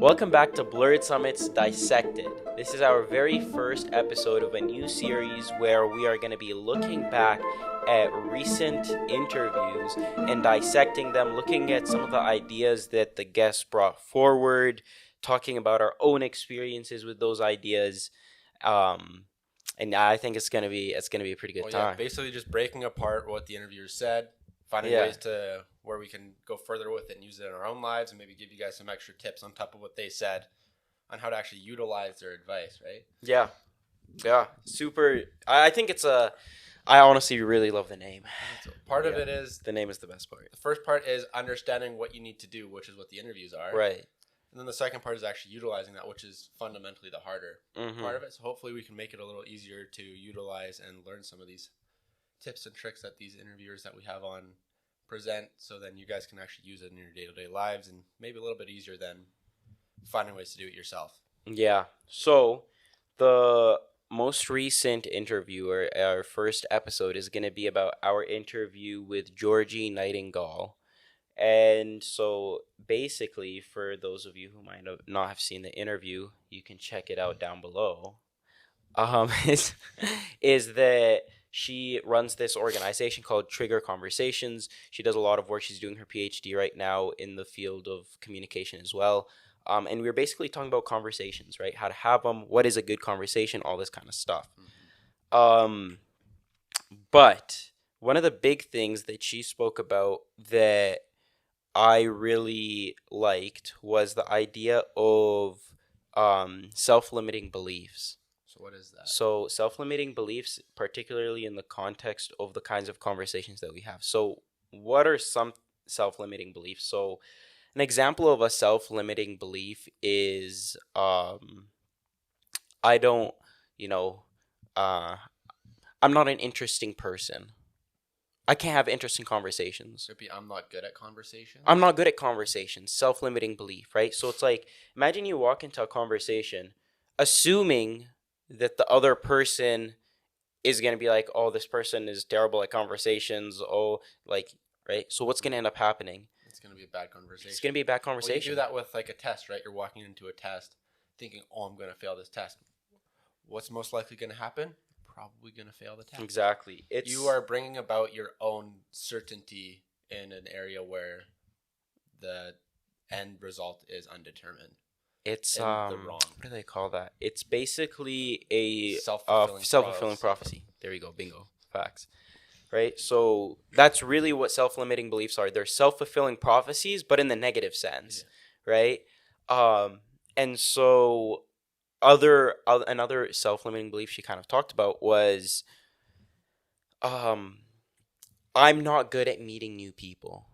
Welcome back to Blurred Summit's Dissected. This is our very first episode of a new series where we are going to be looking back at recent interviews and dissecting them, looking at some of the ideas that the guests brought forward, talking about our own experiences with those ideas. And I think it's gonna be a pretty good time. Basically just breaking apart what the interviewers said, finding ways to where we can go further with it and use it in our own lives, and maybe give you guys some extra tips on top of what they said on how to actually utilize their advice, right? Yeah, super. I think I honestly really love the name. So part of it is the name is the best part. The first part is understanding what you need to do, which is what the interviews are, right? And then the second part is actually utilizing that, which is fundamentally the harder part of it. So hopefully we can make it a little easier to utilize and learn some of these tips and tricks that these interviewers that we have on present, so then you guys can actually use it in your day-to-day lives, and maybe a little bit easier than finding ways to do it yourself. Yeah. So the most recent interview, or our first episode, is going to be about our interview with Georgie Nightingale. And so basically, for those of you who might not have seen the interview, you can check it out down below. Is that she runs this organization called Trigger Conversations. She does a lot of work. She's doing her PhD right now in the field of communication as well. And we were basically talking about conversations, right? How to have them, what is a good conversation, all this kind of stuff. But one of the big things that she spoke about that I really liked was the idea of self-limiting beliefs. So what is that? So self-limiting beliefs, particularly in the context of the kinds of conversations that we have. So what are some self-limiting beliefs? So an example of a self-limiting belief is I'm not an interesting person. I can't have interesting conversations. Could be I'm not good at conversations. I'm not good at conversations. Self-limiting belief, right? So it's like, imagine you walk into a conversation assuming that the other person is going to be like, oh, this person is terrible at conversations. Oh, like, right? So what's going to end up happening? It's going to be a bad conversation. It's going to be a bad conversation. Well, you do that with like a test, right? You're walking into a test thinking, oh, I'm going to fail this test. What's most likely going to happen? Probably going to fail the test. Exactly. You are bringing about your own certainty in an area where the end result is undetermined. It's the wrong. What do they call that? It's basically a self-fulfilling prophecy. There you go. Bingo. Facts. Right? So that's really what self-limiting beliefs are. They're self-fulfilling prophecies, but in the negative sense, right? And so another self-limiting belief she kind of talked about was I'm not good at meeting new people,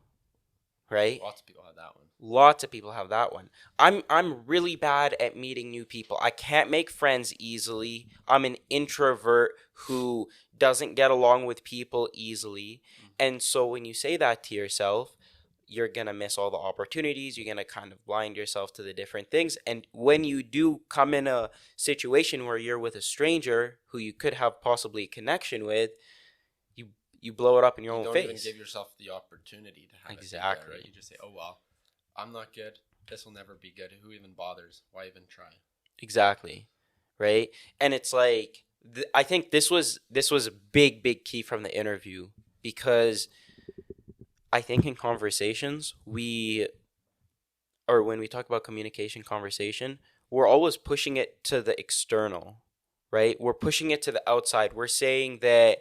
right? Lots of people have that one. Lots of people have that one. I'm really bad at meeting new people. I can't make friends easily. I'm an introvert who doesn't get along with people easily. And so when you say that to yourself, you're going to miss all the opportunities. You're going to kind of blind yourself to the different things. And when you do come in a situation where you're with a stranger who you could have possibly a connection with, you blow it up in your own face. You don't even give yourself the opportunity to have exactly. it there, right? You just say, oh, well, I'm not good. This will never be good. Who even bothers? Why even try? Exactly. Right? And it's like, I think this was a big key from the interview, because I think in conversations, when we talk about communication conversation, we're always pushing it to the external, right? We're pushing it to the outside. We're saying that,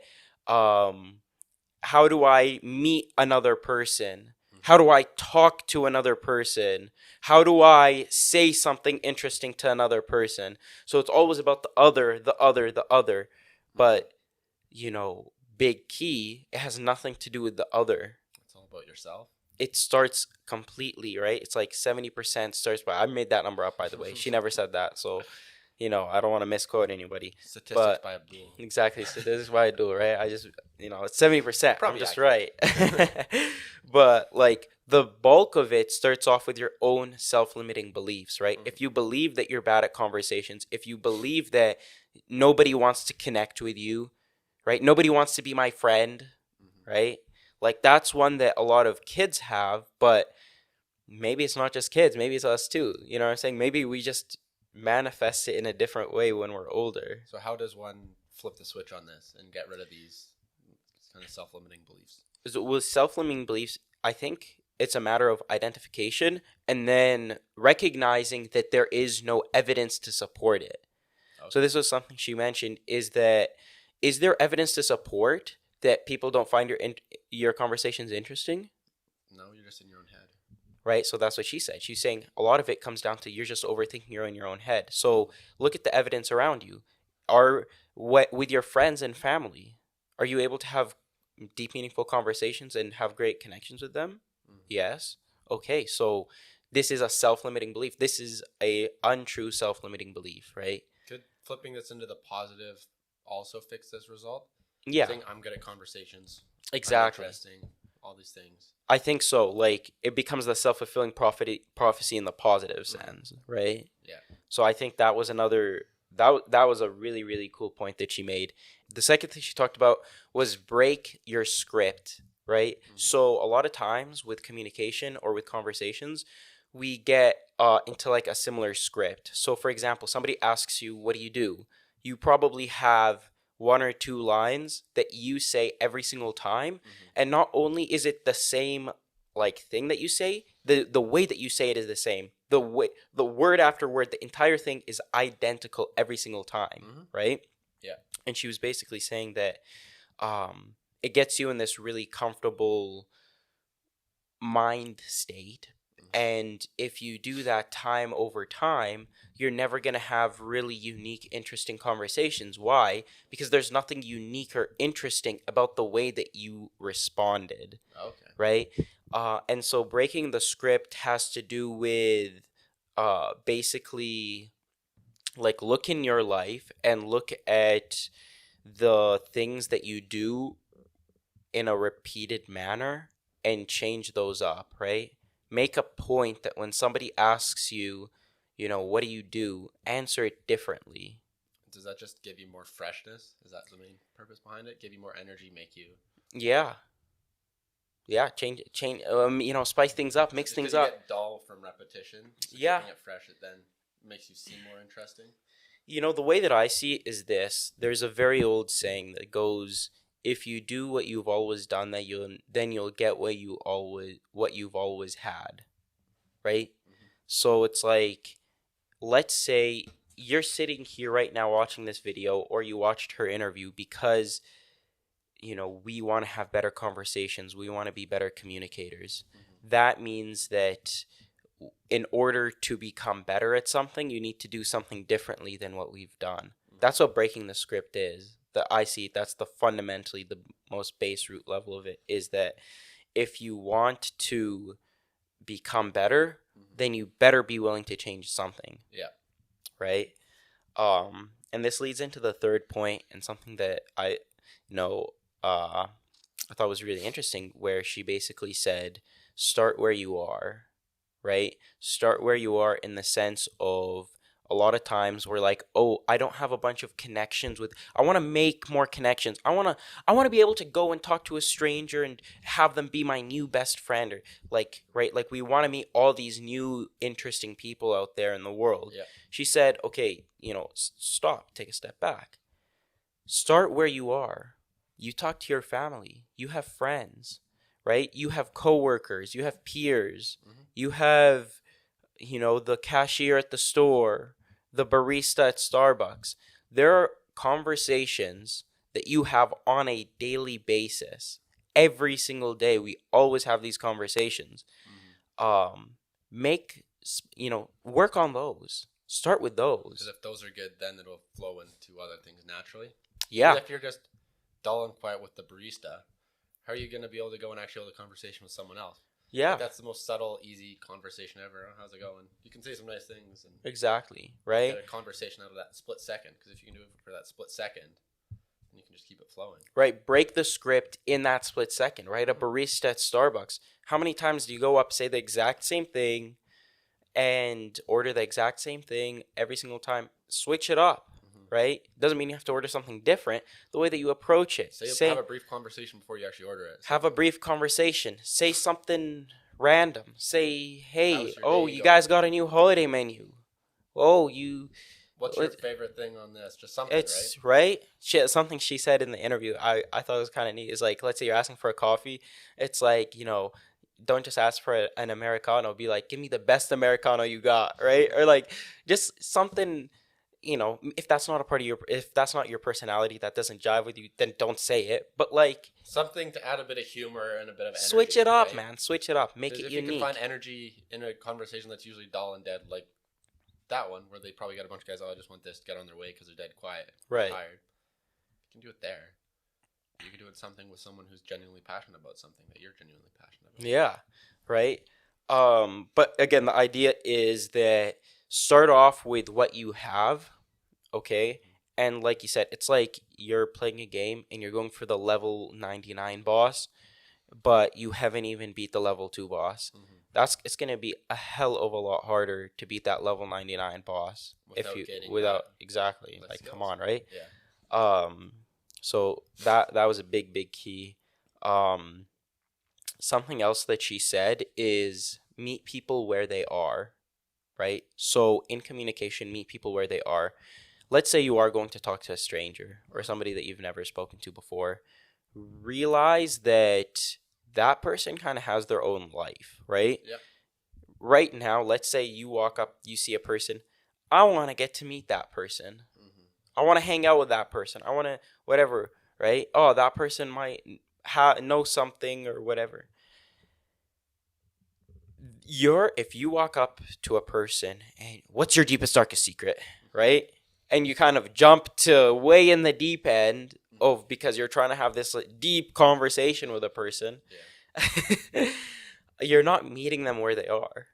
how do I meet another person? How do I talk to another person? How do I say something interesting to another person? So it's always about the other. But, big key, it has nothing to do with the other. It's all about yourself. It starts completely, right? It's like 70% starts by, I made that number up, by the way. She never said that. So, I don't want to misquote anybody. Statistics by Abdul. Exactly. Statistics by Abdul, right? I just, it's 70%. Probably I'm just accurate. right. But, like, the bulk of it starts off with your own self-limiting beliefs, right? If you believe that you're bad at conversations, if you believe that nobody wants to connect with you, right? Nobody wants to be my friend, right? Like, that's one that a lot of kids have, but maybe it's not just kids. Maybe it's us too. You know what I'm saying? Maybe we just manifest it in a different way when we're older. So how does one flip the switch on this and get rid of these kind of self-limiting beliefs? So with self-limiting beliefs, I think it's a matter of identification and then recognizing that there is no evidence to support it. Okay. So this was something she mentioned, is there evidence to support that people don't find your conversations interesting? No, you're just in your own head. Right? So that's what she said. She's saying a lot of it comes down to you're just overthinking, you're in your own head. So look at the evidence around you. With your friends and family, are you able to have deep, meaningful conversations and have great connections with them? Mm-hmm. Yes. Okay, so this is a self-limiting belief. This is a untrue self-limiting belief, right? Could flipping this into the positive also fix this result? Yeah. Saying I'm good at conversations. Exactly. I'm interesting. All these things. I think so. Like, it becomes the self-fulfilling prophecy in the positive sense, right? Yeah. So I think that was another that was a really, really cool point that she made. The second thing she talked about was break your script, right? Mm-hmm. So a lot of times with communication or with conversations, we get into like a similar script. So for example, somebody asks you, what do? You probably have one or two lines that you say every single time. Mm-hmm. And not only is it the same like thing that you say, the way that you say it is the same. The word after word, the entire thing is identical every single time, mm-hmm. right? Yeah. And she was basically saying that it gets you in this really comfortable mind state. And if you do that time over time, you're never going to have really unique, interesting conversations. Why? Because there's nothing unique or interesting about the way that you responded. Okay. Right? And so breaking the script has to do with basically like look in your life and look at the things that you do in a repeated manner and change those up, right? Make a point that when somebody asks you, what do? Answer it differently. Does that just give you more freshness? Is that the main purpose behind it? Give you more energy, make you... Yeah. Yeah, change, spice things up, mix things up. You get dull from repetition. So yeah. Keeping it fresh, it then makes you seem more interesting. The way that I see it is this. There's a very old saying that goes, if you do what you've always done, then you'll get what you've always had, right? Mm-hmm. So it's like, let's say you're sitting here right now watching this video, or you watched her interview because, we want to have better conversations. We want to be better communicators. Mm-hmm. That means that in order to become better at something, you need to do something differently than what we've done. Mm-hmm. That's what breaking the script is. That I see, that's the fundamentally the most base root level of it, is that if you want to become better, mm-hmm. then you better be willing to change something. Yeah. Right? And this leads into the third point, and something that I thought was really interesting, where she basically said, start where you are, right? Start where you are in the sense of, a lot of times we're like, oh, I don't have a bunch of connections I want to make more connections. I want to be able to go and talk to a stranger and have them be my new best friend, or right? Like we want to meet all these new interesting people out there in the world. Yeah. She said, okay, stop, take a step back. Start where you are. You talk to your family. You have friends, right? You have coworkers, you have peers. Mm-hmm. You have the cashier at the store, the barista at Starbucks. There are conversations that you have on a daily basis. Every single day, we always have these conversations. Mm-hmm. Work on those. Start with those. Because if those are good, then it'll flow into other things naturally. Yeah. Because if you're just dull and quiet with the barista, how are you going to be able to go and actually hold a conversation with someone else? Yeah. That's the most subtle, easy conversation ever. How's it going? You can say some nice things. And exactly, right? Get a conversation out of that split second. Because if you can do it for that split second, then you can just keep it flowing. Right. Break the script in that split second, right? A barista at Starbucks. How many times do you go up, say the exact same thing, and order the exact same thing every single time? Switch it up. Right? Doesn't mean you have to order something different. The way that you approach it. Have a brief conversation before you actually order it. Have a brief conversation. Say something random. Say, hey, oh, you guys got a new holiday menu. Oh, what's your favorite thing on this? Just something, it's right. Something she said in the interview. I thought it was kind of neat. Is like, let's say you're asking for a coffee. It's like, don't just ask for an Americano. Be like, give me the best Americano you got, right? Or like, just something. If that's not if that's not your personality, that doesn't jive with you, then don't say it. But like, something to add a bit of humor and a bit of energy. Switch it up, man. Switch it up. Make it unique. If you can find energy in a conversation that's usually dull and dead, like that one where they probably got a bunch of guys, I just want this to get on their way because they're dead quiet, right? Tired. You can do it there. You can do it something with someone who's genuinely passionate about something that you're genuinely passionate about. Yeah, right. But again, the idea is that start off with what you have, okay? And like you said, it's like you're playing a game and you're going for the level 99 boss, but you haven't even beat the level 2 boss. Mm-hmm. It's going to be a hell of a lot harder to beat that level 99 boss without exactly like skills. Come on, right? Yeah. So that was a big key. Something else that she said is meet people where they are, right? So in communication, meet people where they are. Let's say you are going to talk to a stranger or somebody that you've never spoken to before. Realize that person kind of has their own life, right? Yep. Right now, let's say you walk up, you see a person. I want to get to meet that person. Mm-hmm. I want to hang out with that person. I want to whatever, right? Oh, that person might know something or whatever. If you walk up to a person and what's your deepest, darkest secret, right? And you kind of jump to way in the deep end of because you're trying to have this deep conversation with a person. Yeah. You're not meeting them where they are,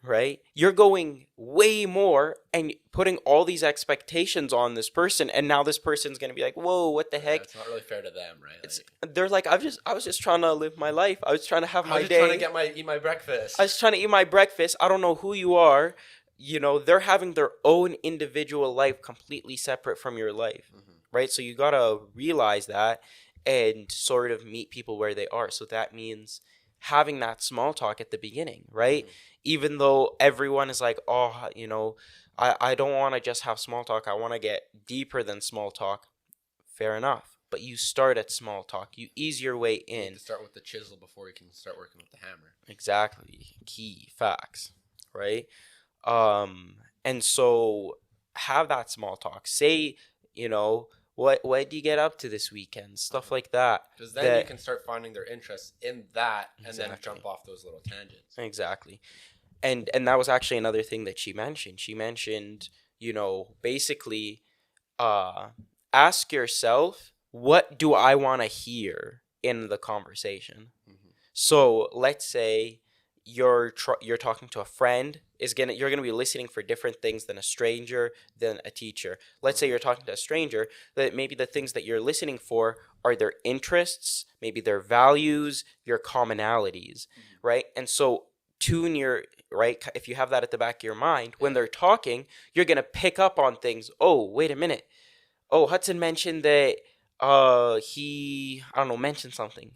right? You're going way more and putting all these expectations on this person, and now this person's gonna be like, "Whoa, what the heck?" It's not really fair to them, right? They're like, I was just trying to live my life. I was trying to have my day. I was trying to eat my breakfast. I was trying to eat my breakfast. I don't know who you are. They're having their own individual life completely separate from your life, right? So you gotta realize that and sort of meet people where they are. So that means having that small talk at the beginning, right? Even though everyone is like, oh, I don't want to just have small talk. I want to get deeper than small talk. Fair enough. But you start at small talk. You ease your way in. You need to start with the chisel before you can start working with the hammer. Exactly. Key facts, right? And so have that small talk. Say, what do you get up to this weekend? Stuff like that. Because then you can start finding their interest in that and then jump off those little tangents. Exactly. And that was actually another thing that she mentioned. She mentioned, basically ask yourself, what do I want to hear in the conversation? Mm-hmm. So let's say you're talking to a friend, you're gonna be listening for different things than a stranger, than a teacher. Let's say you're talking to a stranger, that maybe the things that you're listening for are their interests, maybe their values, your commonalities, right? And so tune your right. If you have that at the back of your mind, when they're talking, you're gonna pick up on things. Oh, wait a minute. Oh, Hudson mentioned that he mentioned something.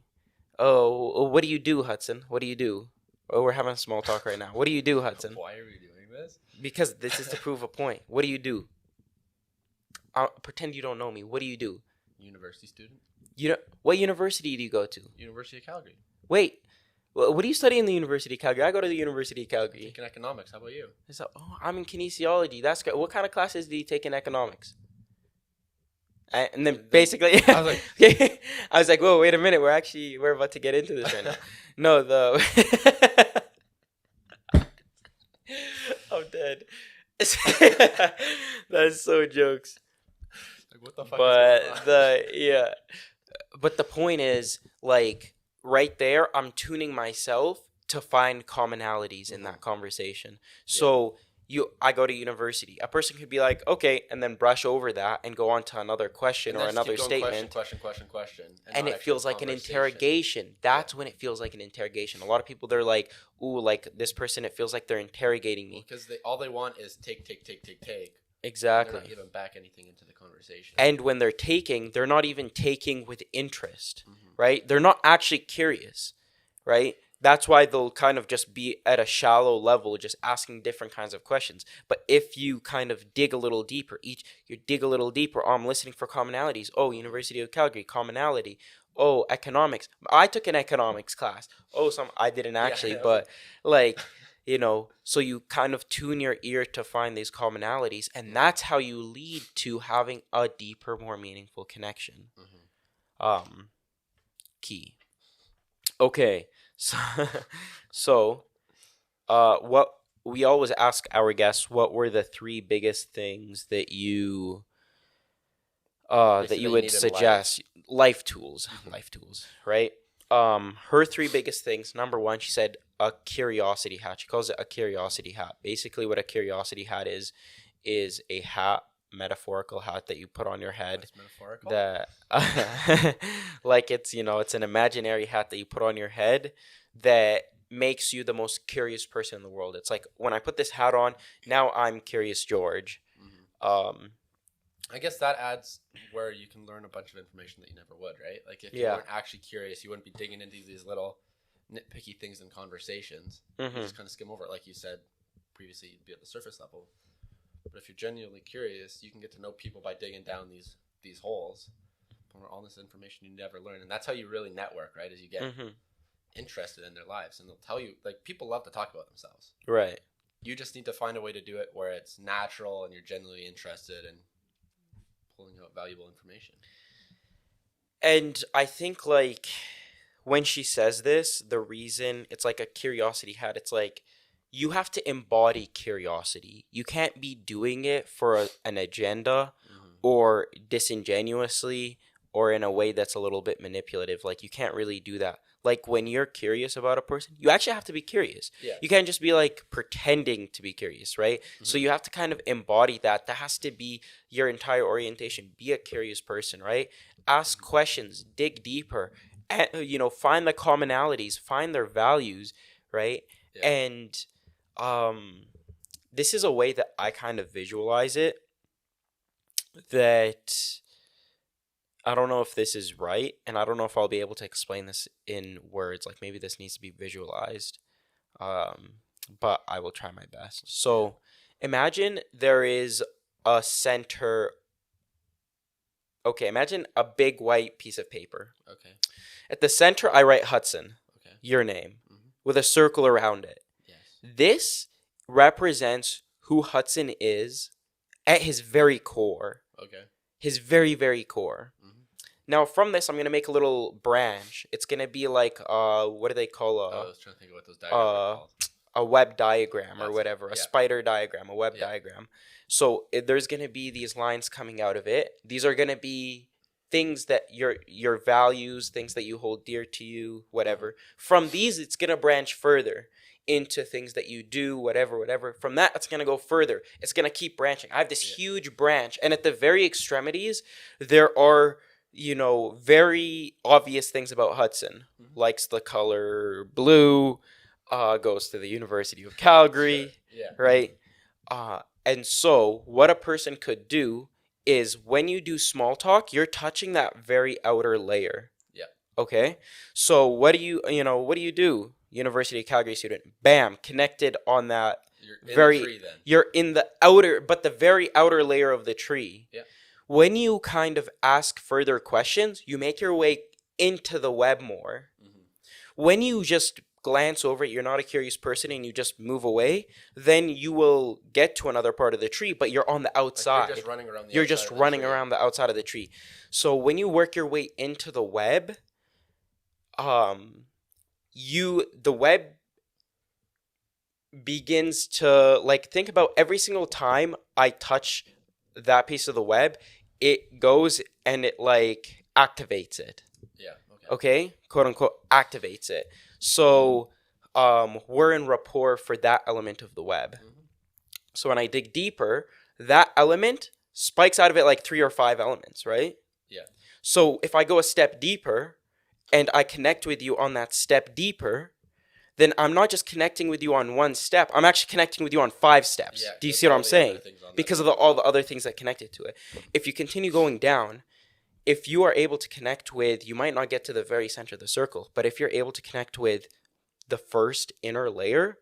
Oh, what do you do, Hudson? What do you do? Oh, we're having a small talk right now. What do you do, Hudson? Why are we doing this? Because this is to prove a point. What do you do? Pretend you don't know me. What do you do? University student. What university do you go to? University of Calgary. Wait. What do you study in the University of Calgary? I go to the University of Calgary. I'm taking economics. How about you? I'm in kinesiology. That's good. What kind of classes do you take in economics? And then basically, I was like, whoa, wait a minute. We're about to get into this right now. No, I'm dead. That's so jokes. Like, what the fuck? But the point is, like, right there, I'm tuning myself to find commonalities in that conversation. So I go to university. A person could be like, okay, and then brush over that and go on to another question or another statement. Question. And it feels like an interrogation. That's when it feels like an interrogation. A lot of people, they're like, ooh, like this person, it feels like they're interrogating me. Because all they want is take. Exactly. They're not giving back anything into the conversation. And when they're taking, they're not even taking with interest, right? They're not actually curious, right? That's why they'll kind of just be at a shallow level, just asking different kinds of questions. But if you kind of dig a little deeper, oh, I'm listening for commonalities. Oh, University of Calgary, commonality. Oh, economics. I took an economics class. Oh, I didn't actually, but like, so you kind of tune your ear to find these commonalities, and that's how you lead to having a deeper, more meaningful connection. Key. Okay. So, what we always ask our guests, what were the 3 biggest things that you would suggest? Life tools, right? Her 3 biggest things. Number 1, she said a curiosity hat. She calls it a curiosity hat. Basically, what a curiosity hat is a hat, metaphorical hat that you put on your head. That's metaphorical? That like it's an imaginary hat that you put on your head that makes you the most curious person in the world. It's like, when I put this hat on, now I'm Curious George. I guess that adds where you can learn a bunch of information that you never would, right? Like, if you weren't actually curious, you wouldn't be digging into these little nitpicky things in conversations. You just kind of skim over it. Like you said previously, you'd be at the surface level. But if you're genuinely curious, you can get to know people by digging down these holes, all this information you never learn. And that's how you really network, right? As you get interested in their lives, and they'll tell you, like, people love to talk about themselves. Right. You just need to find a way to do it where it's natural and you're genuinely interested in pulling out valuable information. And I think, like, when she says this, the reason it's like a curiosity hat, it's like, you have to embody curiosity. You can't be doing it for an agenda or disingenuously or in a way that's a little bit manipulative. Like, you can't really do that. Like, when you're curious about a person, you actually have to be curious. Yeah. You can't just be, like, pretending to be curious, right? So you have to kind of embody that. That has to be your entire orientation. Be a curious person, right? Ask questions. Dig deeper. And, find the commonalities. Find their values, right? Yeah. And this is a way that I kind of visualize it, that I don't know if this is right, and I don't know if I'll be able to explain this in words. Like, maybe this needs to be visualized, but I will try my best. So imagine there is a center. Okay, imagine a big white piece of paper. Okay. At the center, I write Hudson, your name, with a circle around it. Yes. This represents who Hudson is at his very core. Okay. His very, very core. Now, from this, I'm going to make a little branch. It's going to be like, what do they call I was trying to think of what those diagrams are called. A web diagram or whatever, a spider diagram, a web diagram. So there's going to be these lines coming out of it. These are going to be things that your values, things that you hold dear to you, whatever. From these, it's going to branch further into things that you do, whatever. From that, it's going to go further. It's going to keep branching. I have this huge branch, and at the very extremities, there are, very obvious things about Hudson. Likes the color blue, goes to the University of Calgary, right? And so what a person could do is, when you do small talk, you're touching that very outer layer. Yeah. Okay? So what do you do? University of Calgary student. Bam, connected on that. You're in the tree then. You're in the outer, but the very outer layer of the tree. Yeah. When you kind of ask further questions, you make your way into the web more. When you just glance over it, you're not a curious person, and you just move away, then you will get to another part of the tree, but you're on the outside. Like, you're just running around the outside of the tree. So when you work your way into the web, the web begins to, like, think about every single time I touch that piece of the web, it goes and it, like, activates it. Yeah. Okay? Quote unquote, activates it. So we're in rapport for that element of the web. So when I dig deeper, that element spikes out of it like 3 or 5 elements, right? Yeah. So if I go a step deeper and I connect with you on that step deeper, then I'm not just connecting with you on one step. I'm actually connecting with you on 5 steps. Yeah, do you see what I'm saying? Because of all the other things that connected to it. If you continue going down, if you are able to connect with, you might not get to the very center of the circle, but if you're able to connect with the first inner layer,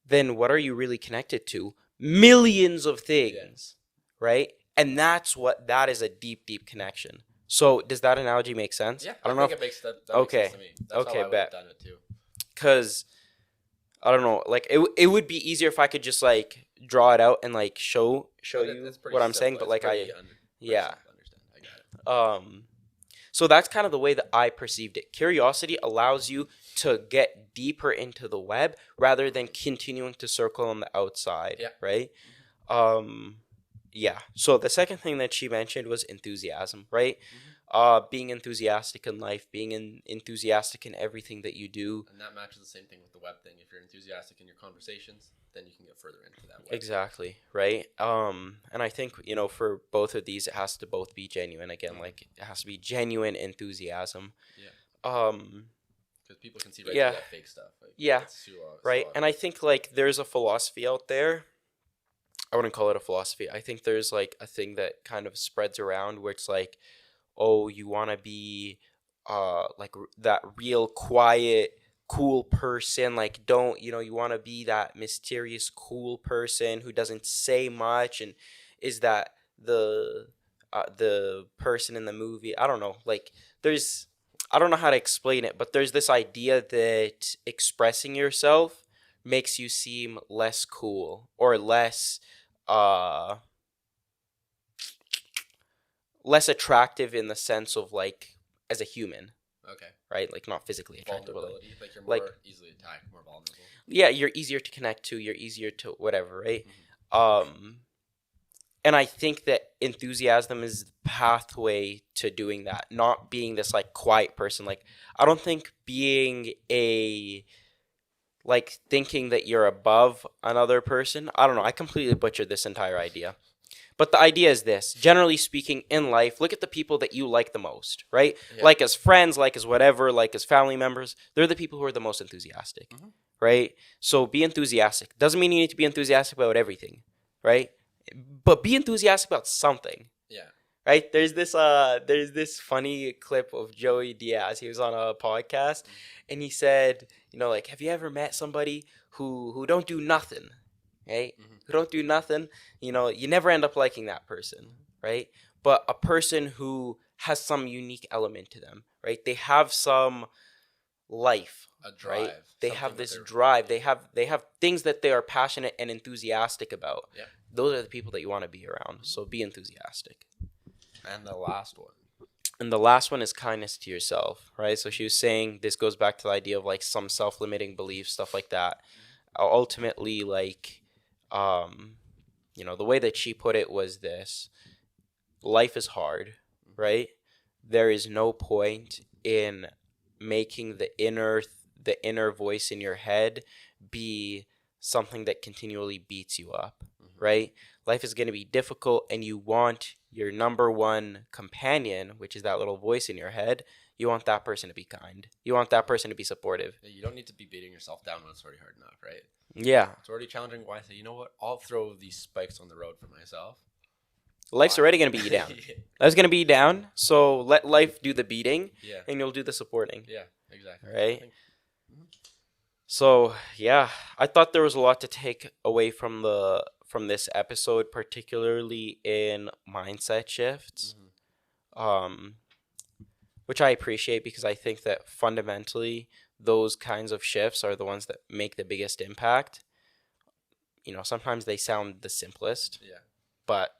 then what are you really connected to? Millions of things, right? And that is a deep, deep connection. So does that analogy make sense? Yeah, I don't know think it makes that makes sense to me. That's how I would have done it too. Because I don't know, like it would be easier if I could just like draw it out and like show you what I'm saying, but like yeah. I got it. So that's kind of the way that I perceived it. Curiosity allows you to get deeper into the web rather than continuing to circle on the outside, right? Yeah. So the second thing that she mentioned was enthusiasm, right? Being enthusiastic in life, being enthusiastic in everything that you do. And that matches the same thing with the web thing. If you're enthusiastic in your conversations, then you can get further into that web. Exactly, right? And I think, for both of these, it has to both be genuine. Again, like it has to be genuine enthusiasm. Yeah. Because people can see right through that fake stuff. Like, right. And I think like there's a philosophy out there. I wouldn't call it a philosophy. I think there's like a thing that kind of spreads around where it's like, oh, you want to be like that real quiet, cool person. Like, don't, you want to be that mysterious, cool person who doesn't say much and is that the person in the movie. I don't know. Like, I don't know how to explain it, but there's this idea that expressing yourself makes you seem less cool or less attractive in the sense of like as a human. Okay. Right? Like not physically attractive. Vulnerability. Like you're more easily attacked, more vulnerable. Yeah, you're easier to connect to, you're easier to whatever, right? And I think that enthusiasm is the pathway to doing that, not being this like quiet person. Like I don't think being thinking that you're above another person. I don't know. I completely butchered this entire idea. But the idea is this. Generally speaking, in life, look at the people that you like the most, right? Yeah. Like as friends, like as whatever, like as family members. They're the people who are the most enthusiastic, right? So be enthusiastic. Doesn't mean you need to be enthusiastic about everything, right? But be enthusiastic about something. Yeah. Right? There's this funny clip of Joey Diaz. He was on a podcast, and he said, like, have you ever met somebody who don't do nothing, right? Who don't do nothing, you never end up liking that person, right? But a person who has some unique element to them, right? They have some life, a drive, right? They have this drive. They have things that they are passionate and enthusiastic about. Yeah. Those are the people that you want to be around. So be enthusiastic. And the last one. And the last one is kindness to yourself, right? So she was saying this goes back to the idea of like some self-limiting beliefs, stuff like that. Ultimately, like, the way that she put it was this: life is hard, right? There is no point in making the inner voice in your head be something that continually beats you up, right? Life is going to be difficult, and you want your number one companion, which is that little voice in your head, you want that person to be kind. You want that person to be supportive. Yeah, you don't need to be beating yourself down when it's already hard enough, right? Yeah. It's already challenging. Why say, you know what? I'll throw these spikes on the road for myself. Life's already going to beat you down. Life's going to beat you down, so let life do the beating, and you'll do the supporting. Yeah, exactly. Right? So, yeah, I thought there was a lot to take away from this episode, particularly in mindset shifts, which I appreciate because I think that fundamentally those kinds of shifts are the ones that make the biggest impact. Sometimes they sound the simplest, but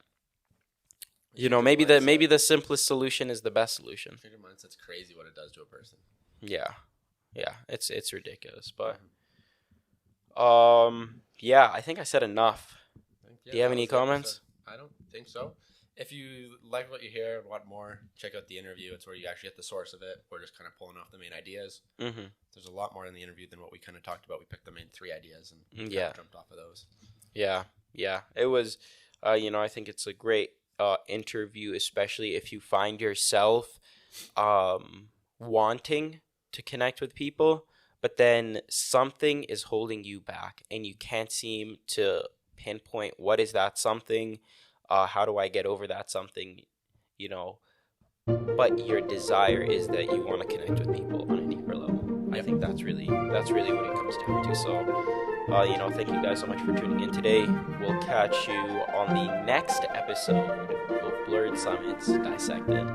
maybe the simplest solution is the best solution. Your mindset's crazy what it does to a person. Yeah, it's ridiculous, but I think I said enough. Do you have any comments? I don't think so. If you like what you hear and want more, check out the interview. It's where you actually get the source of it. We're just kind of pulling off the main ideas. There's a lot more in the interview than what we kind of talked about. We picked the main 3 ideas and jumped off of those. Yeah. It was, I think it's a great interview, especially if you find yourself wanting to connect with people, but then something is holding you back and you can't seem to pinpoint what is that something, how do I get over that something, but your desire is that you want to connect with people on a deeper level. I think that's really what it comes down to. So, thank you guys so much for tuning in today. We'll catch you on the next episode of Blurred Summits Dissected.